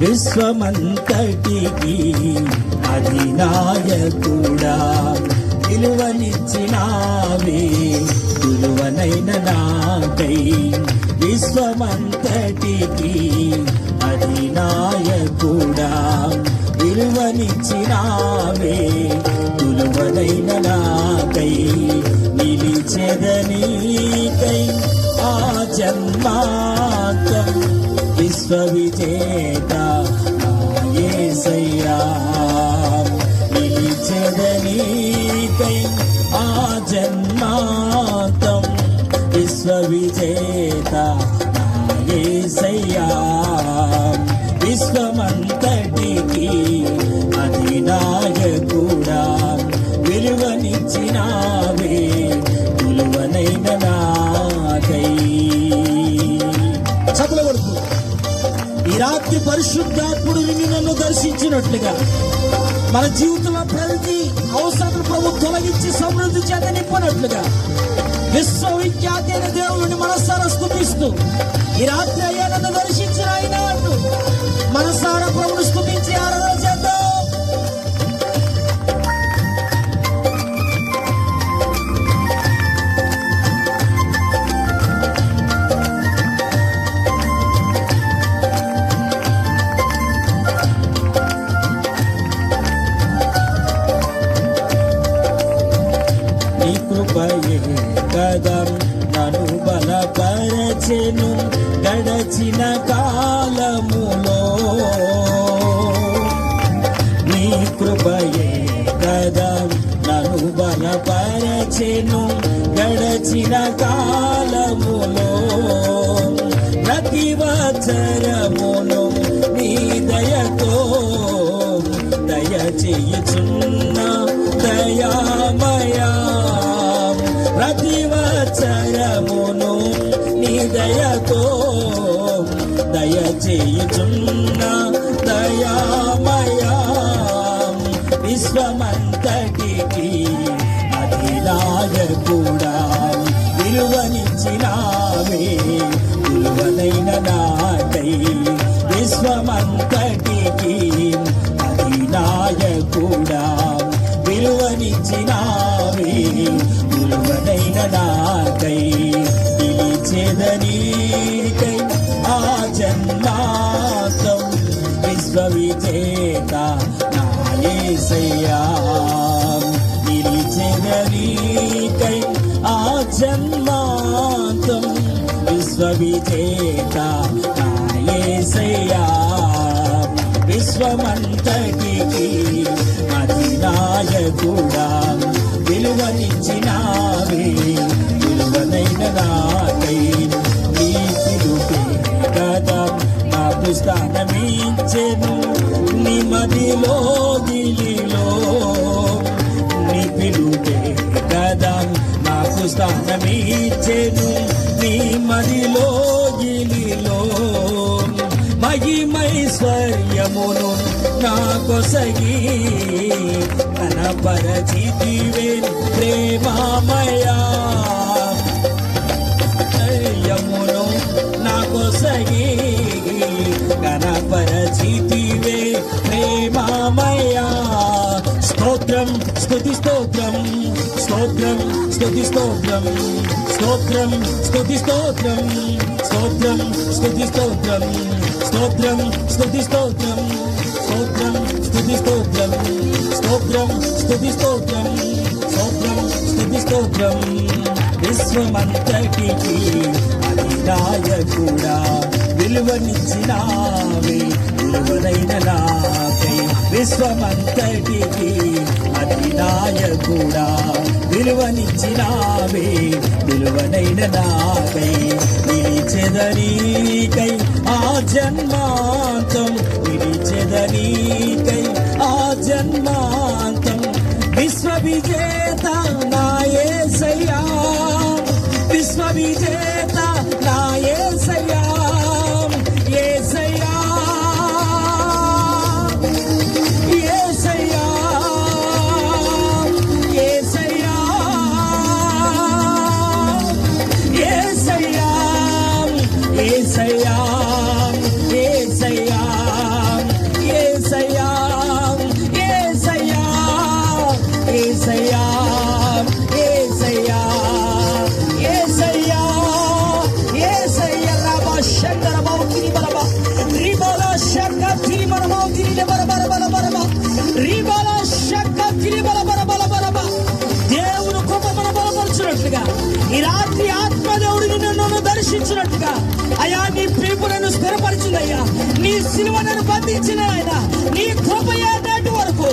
విశ్వమంతటికి అధినాయకుడా విలువనిచ్చినావే విలువనైన నాకై విశ్వమంతటికి అధినాయకుడా విలువనిచ్చినావే విలువనైన నాకై నిలిచెదనీకై ఆ జన్మాంతం విశ్వవిజేత యేసయ్యా నిలిచెదనీకై ఆ జన్మాంతం విశ్వవిజేత యేసయ్యా విశ్వమంతటికి అధినాయకుడా విలువనిచ్చినావే విలువనైన నాకై. చదవబడుతూ ఈ రాత్రి పరిశుద్ధాత్ముడు నన్ను దర్శించినట్లుగా మన జీవితంలో ప్రతి అవసరాలు ప్రభు తొలగించి సమృద్ధి చేత నింపినట్లుగా విశ్వవిఖ్యాతి అయిన దేవుడిని మనసారా స్తుతిస్తూ ఈ రాత్రి అయ్యా నన్ను దర్శించిన ఆయన అంటూ మనసారా ప్రభుని స్తుతించి ఆరాధన చేద్దాం. నీ కృపయే కదా నన్ను బలపరచెను గడచిన కాలములో. నీ కృపయే కదా నన్ను బలపరచెను గడచిన కాలములో. ప్రతి వత్సరమును నీ దయతో దయచేయుచున్న దయామయా. ప్రతి వత్సరమును నీ దయతో దయచేయుచున్న దయామయా. విశ్వమంతటికి అధినాయకుడా విలువనిచ్చినావే విలువనైన నాకై విశ్వమంతటికి అధినాయకుడా విలువనిచ్చినావే విలువనైన నాకై నిలిచెదనీకై ఆ జన్మాంతం విశ్వవిజేత నా యేసయ్యా. నిలిచెదనీకై ఆ జన్మాంతం విశ్వవిజేత నా యేసయ్యా. విశ్వమంతటికి అధినాయకుడా విలువనిచ్చినావే విలువనైన నాకై. నీ పిలుపే కదా నాకు స్థానమిచ్చెను నీ మదిలో దిలిలో. నీ పిలుపే కదా నాకు స్థానమిచ్చెను నీ మదిలో గిలిలో. మహిమైశ్వర్యమును నా కొసగి కనపరచితివే ప్రేమమయా. యమును నా కొసగి కనపరచితివే ప్రేమమయా. స్తోత్రం స్తుతి స్తోత్రం స్తోత్రం స్తుతి స్తోత్రం స్తోత్రం స్తుతి స్తోత్రం స్తోత్రం స్తుతి స్తోత్రం స్తోత్రం స్తుతి స్తోత్రం స్తోత్రం స్తుతి స్తోత్రం స్తోత్రం స్తుతి స్తోత్రం స్తోత్రం స్తుతి స్తోత్రం. విశ్వమంతటికి అధినాయకుడా విలువనిచ్చినావే విలువనైన నాకై విశ్వమంతటికి అధినాయకుడా విలువనిచ్చినావే విలువనైన నాకై. నిలిచెదనీకై ఆ జన్మాంతం నిలిచెదనీకై ఆ జన్మాంతం విశ్వవిజేత నా యేసయ్యా. విశ్వవిజేత నా యేసయ్యా. యేసయ్యా యేసయ్యా యేసయ్యా యేసయ్యా యేసయ్యా యేసయ్యా నీ సిలువ నన్ను బంధించిన ఆయన నీ కృపయే నేటి వరకు